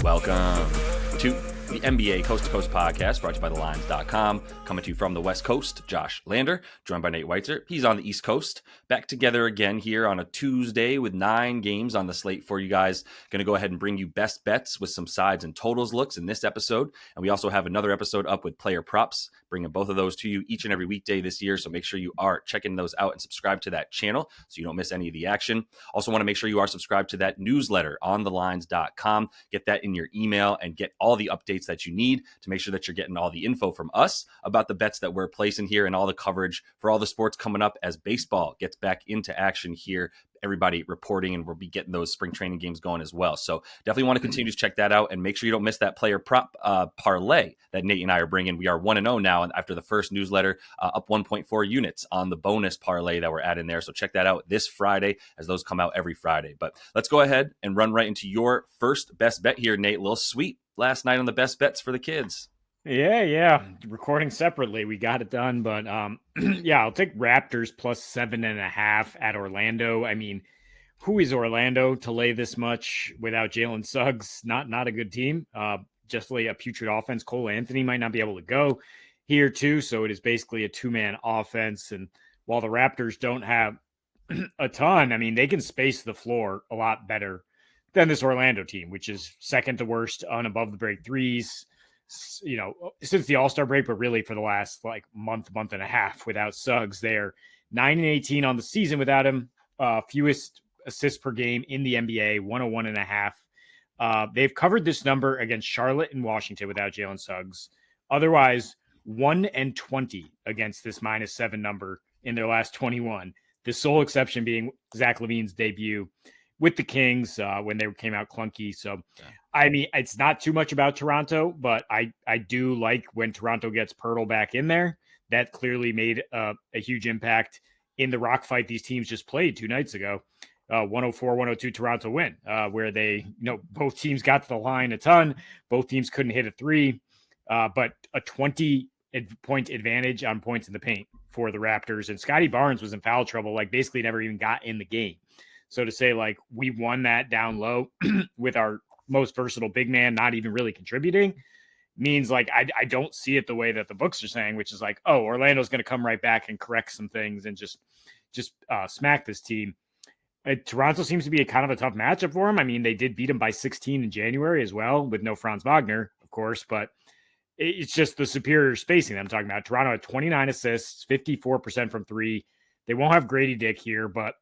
Welcome to the NBA Coast to Coast podcast brought to you by thelines.com. Coming to you from the West Coast, Josh Lander, joined by Nate Weitzer. He's on the East Coast. Back together again here on a Tuesday with 9 games on the slate for you guys. Going to go ahead and bring you best bets with some sides and totals looks in this episode. And we also have another episode up with player props, bringing both of those to you each and every weekday this year. So make sure you are checking those out and subscribe to that channel so you don't miss any of the action. Also want to make sure you are subscribed to that newsletter on thelines.com. Get that in your email and get all the updates that you need to make sure that you're getting all the info from us about the bets that we're placing here and all the coverage for all the sports coming up as baseball gets back into action here. Everybody reporting, and we'll be getting those spring training games going as well. So definitely want to continue to check that out and make sure you don't miss that player prop parlay that Nate and I are bringing. We are 1-0 now after the first newsletter, up 1.4 units on the bonus parlay that we're adding there. So check that out this Friday as those come out every Friday. But let's go ahead and run right into your first best bet here, Nate. A little sweet last night on the best bets for the kids. Yeah. Recording separately, we got it done. But yeah, I'll take Raptors plus 7.5 at Orlando. I mean, who is Orlando to lay this much without Jalen Suggs? Not a good team. Just a putrid offense. Cole Anthony might not be able to go here too. So it is basically a 2-man offense. And while the Raptors don't have a ton, I mean, they can space the floor a lot better than this Orlando team, which is second to worst on above the break threes, since the All-Star break, but really for the last month and a half without Suggs. They're 9-18 on the season without him. Fewest assists per game in the NBA, 101.5. They've covered this number against Charlotte and Washington without Jalen Suggs. Otherwise, 1-20 against this -7 number in their last 21. The sole exception being Zach LaVine's debut with the Kings when they came out clunky. So, I mean, it's not too much about Toronto, but I do like when Toronto gets Pirtle back in there. That clearly made a huge impact in the rock fight these teams just played 2 nights ago. 104-102 Toronto win, where they, both teams got to the line a ton. Both teams couldn't hit a three, but a 20-point advantage on points in the paint for the Raptors. And Scotty Barnes was in foul trouble, basically never even got in the game. So to say, we won that down low with our most versatile big man not even really contributing means, I don't see it the way that the books are saying, which is Orlando's going to come right back and correct some things and just smack this team. Toronto seems to be a kind of a tough matchup for them. I mean, they did beat them by 16 in January as well, with no Franz Wagner, of course, but it's just the superior spacing I'm talking about. Toronto had 29 assists, 54% from three. They won't have Grady Dick here, but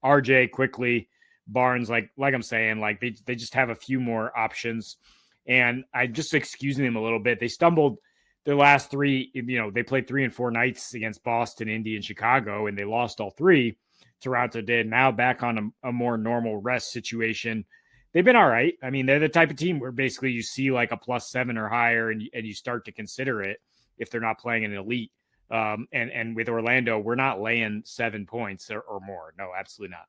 RJ quickly, Barnes, like I'm saying, they just have a few more options. And I'm just excusing them a little bit. They stumbled their last 3, they played 3 and 4 nights against Boston, Indy, and Chicago, and they lost all 3. Toronto did. Now back on a more normal rest situation. They've been all right. I mean, they're the type of team where basically you see a +7 or higher and you start to consider it if they're not playing an elite. And with Orlando, we're not laying 7 points or more. No, absolutely not.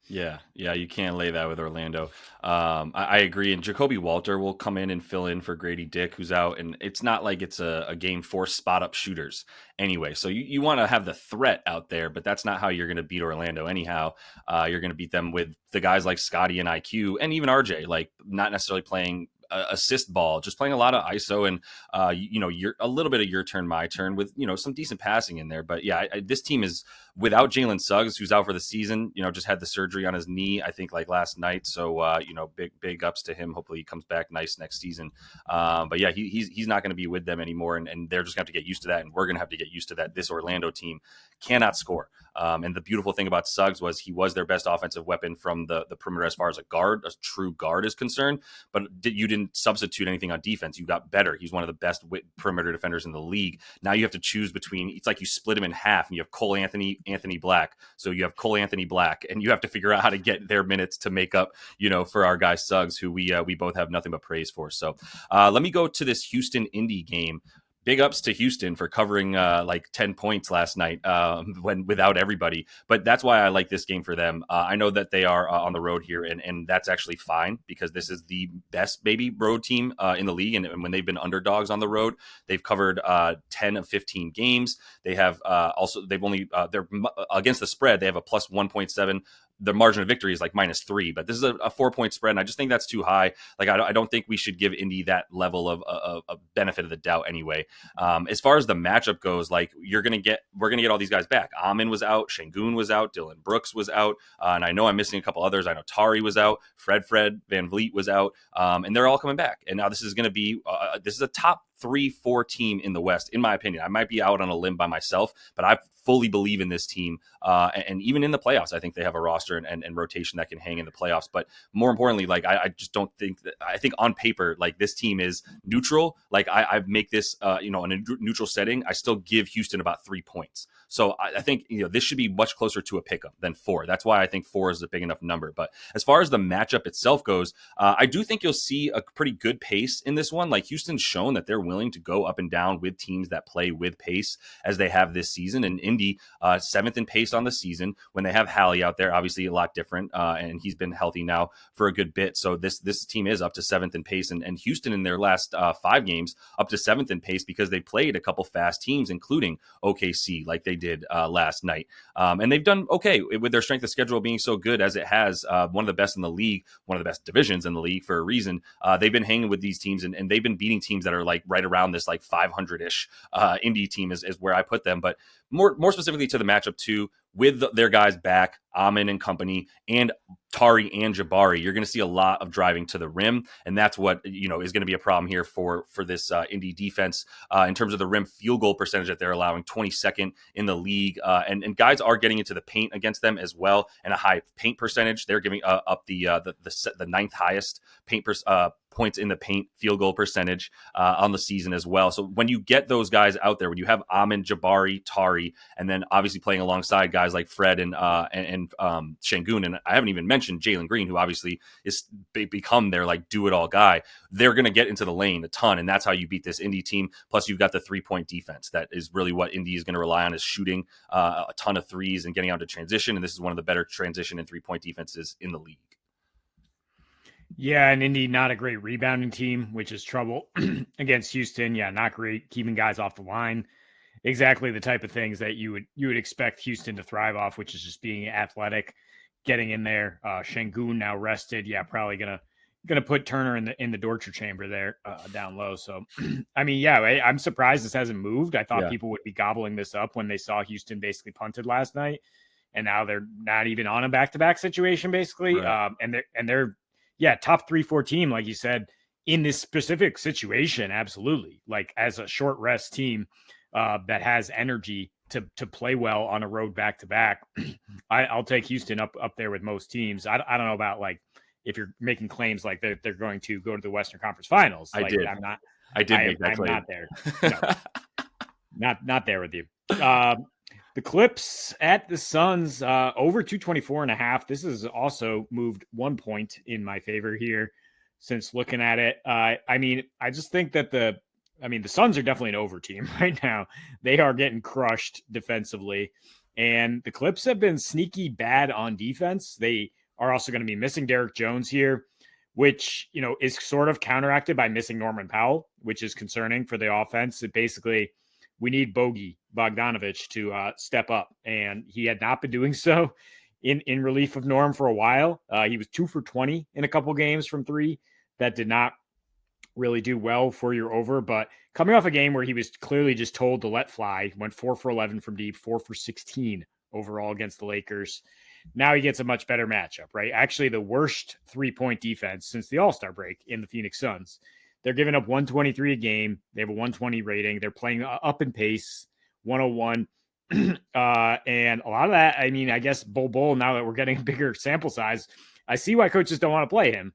Yeah, you can't lay that with Orlando. I agree. And Jacoby Walter will come in and fill in for Grady Dick, who's out. And it's not like it's a game for spot-up shooters anyway. So you want to have the threat out there, but that's not how you're going to beat Orlando anyhow. You're going to beat them with the guys like Scotty and IQ and even RJ, not necessarily playing assist ball, just playing a lot of ISO and you're a little bit of your turn, my turn with some decent passing in there. But yeah, this team is without Jalen Suggs, who's out for the season. Just had the surgery on his knee, I think last night. So big ups to him. Hopefully he comes back nice next season. But yeah, he's not going to be with them anymore, and they're just going to have to get used to that, and we're going to have to get used to that. This Orlando team cannot score. And the beautiful thing about Suggs was he was their best offensive weapon from the perimeter as far as a true guard is concerned. But you didn't substitute anything on defense. You got better. He's one of the best perimeter defenders in the league. Now you have to choose between, it's like you split him in half and you have Cole Anthony Black. So you have Cole Anthony Black, and you have to figure out how to get their minutes to make up, for our guy Suggs, who we both have nothing but praise for. So let me go to this Houston Indy game. Big ups to Houston for covering 10 points last night when without everybody. But that's why I like this game for them. I know that they are on the road here, and that's actually fine because this is the best maybe road team in the league. And when they've been underdogs on the road, they've covered 10 of 15 games. They have they're against the spread. They have a plus 1.7 the margin of victory is like -3, but this is a 4-point spread, and I just think that's too high. Like I don't think we should give Indy that level of benefit of the doubt anyway. As far as the matchup goes, like we're gonna get all these guys back. Amin was out, Şengün was out, Dylan Brooks was out, and I know I'm missing a couple others. I know Tari was out, Fred Van Vliet was out, and they're all coming back. And now this is going to be this is a top 3-4 team in the West, in my opinion. I might be out on a limb by myself, but I fully believe in this team. And even in the playoffs, I think they have a roster and rotation that can hang in the playoffs. But more importantly, like I just don't think that, I think on paper, like this team is neutral. Like I make this, in a neutral setting, I still give Houston about 3 points. So I think, this should be much closer to a pick 'em than 4. That's why I think 4 is a big enough number. But as far as the matchup itself goes, I do think you'll see a pretty good pace in this one. Like Houston's shown that they're willing to go up and down with teams that play with pace as they have this season. And Indy, 7th in pace on the season. When they have Hallie out there, obviously a lot different. And he's been healthy now for a good bit. So this team is up to 7th in pace. And Houston in their last 5 games up to 7th in pace because they played a couple fast teams, including OKC, like they did last night. And they've done okay with their strength of schedule being so good as it has. One of the best in the league, one of the best divisions in the league for a reason. They've been hanging with these teams and they've been beating teams that are like right around this like 500-ish Indy team is where I put them. But more specifically to the matchup too, with their guys back, Amin and company, and Tari and Jabari, you're going to see a lot of driving to the rim, and that's what is going to be a problem here for this Indy defense in terms of the rim field goal percentage that they're allowing, 22nd in the league, and guys are getting into the paint against them as well, and a high paint percentage. They're giving up the 9th highest paint points in the paint field goal percentage on the season as well. So when you get those guys out there, when you have Amin, Jabari, Tari, and then obviously playing alongside guys like Fred and Şengün, and I haven't even mentioned Jalen Green, who obviously is become their like do-it-all guy, they're going to get into the lane a ton, and that's how you beat this Indy team. Plus you've got the 3-point defense. That is really what Indy is going to rely on, is shooting a ton of threes and getting out to transition, and this is one of the better transition and 3-point defenses in the league. Yeah, and Indy not a great rebounding team, which is trouble against Houston. Yeah, not great keeping guys off the line. Exactly the type of things that you would expect Houston to thrive off, which is just being athletic, getting in there. Şengün now rested. Yeah, probably gonna put Turner in the torture chamber there down low. So, I mean, yeah, I'm surprised this hasn't moved. I thought people would be gobbling this up when they saw Houston basically punted last night, and now they're not even on a back-to-back situation basically. Right. And they're top 3-4 team, like you said, in this specific situation. Absolutely, like as a short rest team that has energy to play well on a road back to back. I'll take Houston up there with most teams. I don't know about like if you're making claims like they're going to go to the Western Conference Finals. I like, did. I'm not. I did make that claim. I'm not there. No, not there with you. The Clips at the Suns, over 224.5. This has also moved 1 point in my favor here since looking at it. I mean, I just think that the Suns are definitely an over team right now. They are getting crushed defensively, and the Clips have been sneaky bad on defense. They are also going to be missing Derek Jones here, which, is sort of counteracted by missing Norman Powell, which is concerning for the offense. It basically, we need Bogdanovic to step up, and he had not been doing so in relief of Norm for a while. He was 2 for 20 in a couple games from 3. That did not really do well for your over, but coming off a game where he was clearly just told to let fly, went 4 for 11 from deep, 4 for 16 overall against the Lakers. Now he gets a much better matchup, right? Actually, the worst 3-point defense since the All-Star break in the Phoenix Suns. They're giving up 123 a game. They have a 120 rating. They're playing up in pace, 101. And a lot of that, I mean, I guess Bol, now that we're getting a bigger sample size, I see why coaches don't want to play him.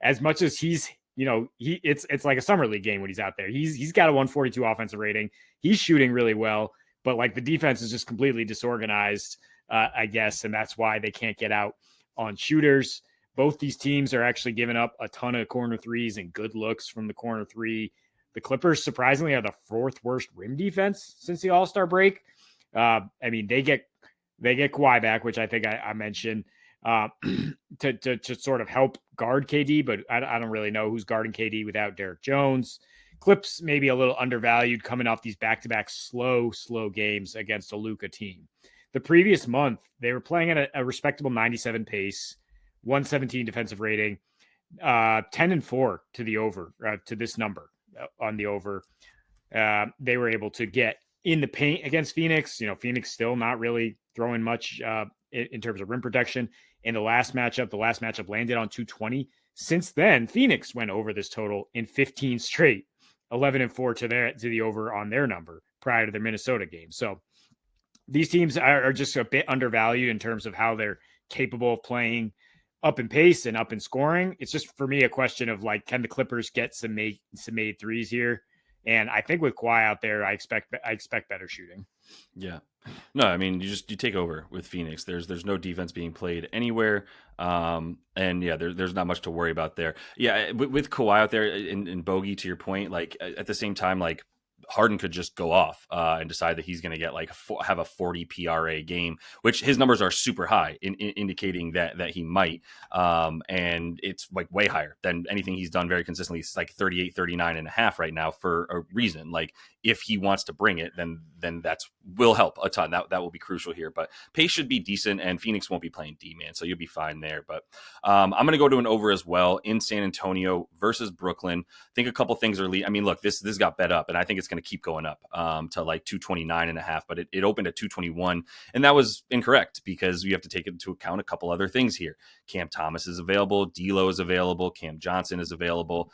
As much as he's, it's like a summer league game when he's out there. He's got a 142 offensive rating. He's shooting really well, but like the defense is just completely disorganized, I guess. And that's why they can't get out on shooters. Both these teams are actually giving up a ton of corner threes and good looks from the corner 3. The Clippers, surprisingly, are the 4th worst rim defense since the All-Star break. I mean, they get Kawhi back, which I think I mentioned, to sort of help guard KD, but I don't really know who's guarding KD without Derek Jones. Clips maybe a little undervalued coming off these back-to-back slow games against a Luka team. The previous month, they were playing at a respectable 97 pace, 117 defensive rating, 10-4 to the over, to this number on the over. They were able to get in the paint against Phoenix. Phoenix still not really throwing much in terms of rim protection. In the last matchup landed on 220. Since then, Phoenix went over this total in 15 straight, 11-4 to the over on their number prior to the Minnesota game. So these teams are just a bit undervalued in terms of how they're capable of playing up in pace and up in scoring. It's just for me a question of like, can the Clippers get some made threes here? And I think with Kawhi out there, I expect better shooting. Yeah. No, I mean, you take over with Phoenix. There's no defense being played anywhere. And yeah, there's not much to worry about there. Yeah, with Kawhi out there in Bogey, to your point, like at the same time, like Harden could just go off and decide that he's going to get like have a 40 PRA game, which his numbers are super high, indicating that he might. And it's like way higher than anything he's done very consistently. It's like 38, 39 and a half right now for a reason. Like if he wants to bring it, then that's will help a ton. That will be crucial here. But pace should be decent, and Phoenix won't be playing D-man, so you'll be fine there. But I'm going to go to an over as well in San Antonio versus Brooklyn. I think a couple things are I mean, look, this got bet up, and I think it's going to keep going up to like 229 and a half, but it opened at 221, and that was incorrect because you have to take into account a couple other things here. Cam Thomas is available, D'Lo is available, Cam Johnson is available,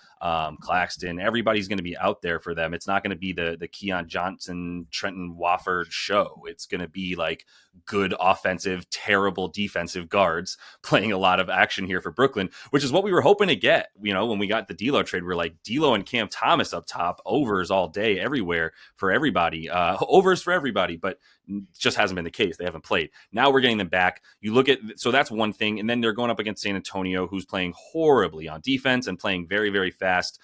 Claxton, everybody's going to be out there for them. It's not going to be the Keon Johnson, Trenton Wofford show. It's going to be like good offensive, terrible defensive guards playing a lot of action here for Brooklyn, which is what we were hoping to get. When we got the D'Lo trade, we're like D'Lo and Cam Thomas up top, overs all day, everywhere for everybody, overs for everybody, but it just hasn't been the case. They haven't played. Now we're getting them back. You look at, so that's one thing. And then they're going up against San Antonio, who's playing horribly on defense and playing very, very fast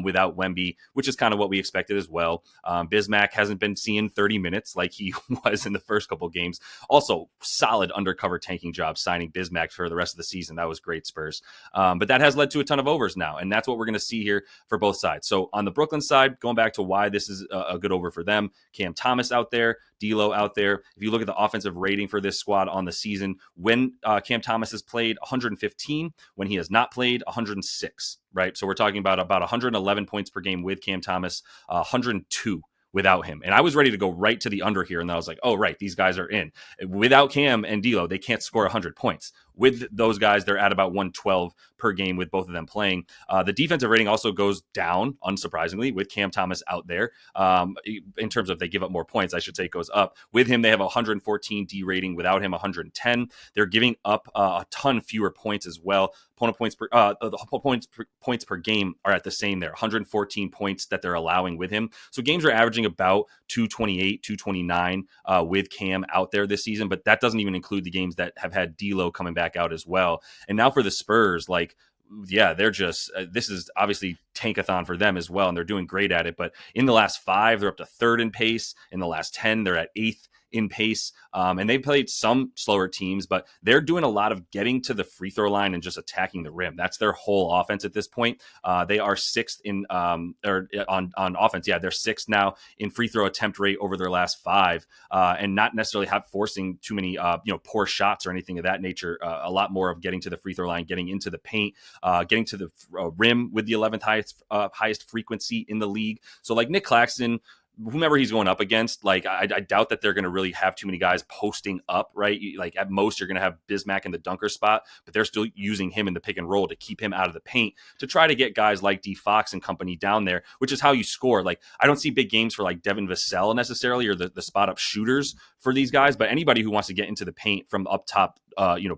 without Wemby, which is kind of what we expected as well. Bismack hasn't been seeing 30 minutes like he was in the first couple games. Also, solid undercover tanking job signing Bismack for the rest of the season. That was great, Spurs. But that has led to a ton of overs now, and that's what we're going to see here for both sides. So on the Brooklyn side, going back to why this is a good over for them, Cam Thomas out there, D'Lo out there. If you look at the offensive rating for this squad on the season, when Cam Thomas has played, 115. When he has not played, 106. Right, so we're talking about 111 points per game with Cam Thomas, 102 without him. And I was ready to go right to the under here. And then I was like, oh, right, these guys are in. Without Cam and D'Lo, they can't score 100 points. With those guys, they're at about 112 per game with both of them playing. The defensive rating also goes down, unsurprisingly, with Cam Thomas out there. In terms of they give up more points, I should say it goes up. With him, they have a 114 D rating. Without him, 110. They're giving up a ton fewer points as well. Opponent points points per game are at the same there, 114 points that they're allowing with him. So games are averaging about 228, 229 with Cam out there this season, but that doesn't even include the games that have had D'Lo coming back out as well. And now for the Spurs, like, yeah, they're just this is obviously tankathon for them as well, and they're doing great at it. But in the last 5, they're up to 3rd in pace. In the last 10, they're at 8th in pace. And they played some slower teams, but they're doing a lot of getting to the free throw line and just attacking the rim. That's their whole offense at this point. They are 6th in on offense. Yeah, they're 6th now in free throw attempt rate over their last 5, and not necessarily forcing too many poor shots or anything of that nature. A lot more of getting to the free throw line, getting into the paint, getting to the rim with the 11th highest frequency in the league. So like Nick Claxton, whomever he's going up against, like I doubt that they're going to really have too many guys posting up, right? Like at most you're going to have Bismack in the dunker spot, but they're still using him in the pick and roll to keep him out of the paint to try to get guys like D Fox and company down there, which is how you score. Like I don't see big games for like Devin Vassell necessarily, or the spot up shooters for these guys, but anybody who wants to get into the paint from up top,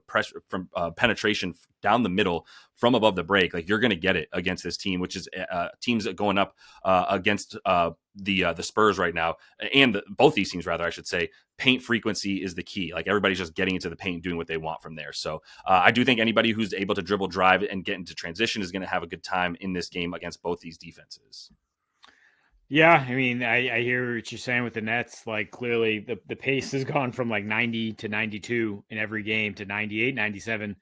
pressure from penetration down the middle from above the break, like you're going to get it against this team, which is teams going up against the Spurs right now, and both these teams, rather, I should say. Paint frequency is the key. Like everybody's just getting into the paint and doing what they want from there. So I do think anybody who's able to dribble, drive, and get into transition is going to have a good time in this game against both these defenses. Yeah, I mean, I hear what you're saying with the Nets. Like clearly the pace has gone from like 90 to 92 in every game to 98, 97,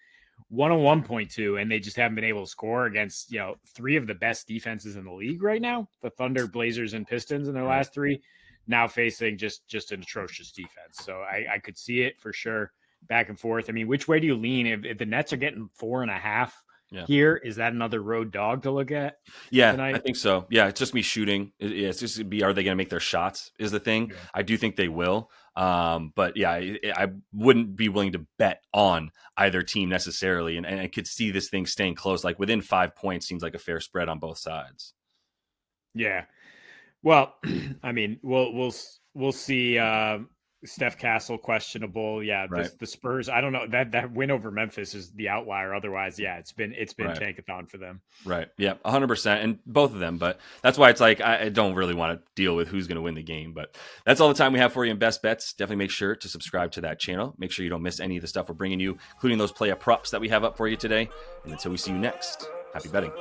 101.2, and they just haven't been able to score against, 3 of the best defenses in the league right now, the Thunder, Blazers, and Pistons in their last 3. now facing just an atrocious defense. So I could see it for sure, back and forth. I mean, which way do you lean? If the Nets are getting 4.5 Yeah. here, is that another road dog to look at Yeah, I tonight? think so. Yeah, it's just me shooting. It's just gonna be, are they going to make their shots is the thing. Yeah. I do think they will. But yeah, I wouldn't be willing to bet on either team necessarily. And I could see this thing staying close. Like within 5 points seems like a fair spread on both sides. Yeah. Well, I mean, we'll see. Steph Castle questionable. Yeah, Right. the Spurs. I don't know, that win over Memphis is the outlier. Otherwise, yeah, it's been Right. tankathon for them. Right. Yeah, 100%. And both of them. But that's why it's like, I don't really want to deal with who's going to win the game. But that's all the time we have for you in Best Bets. Definitely make sure to subscribe to that channel. Make sure you don't miss any of the stuff we're bringing you, including those play-up props that we have up for you today. And until we see you next, happy betting.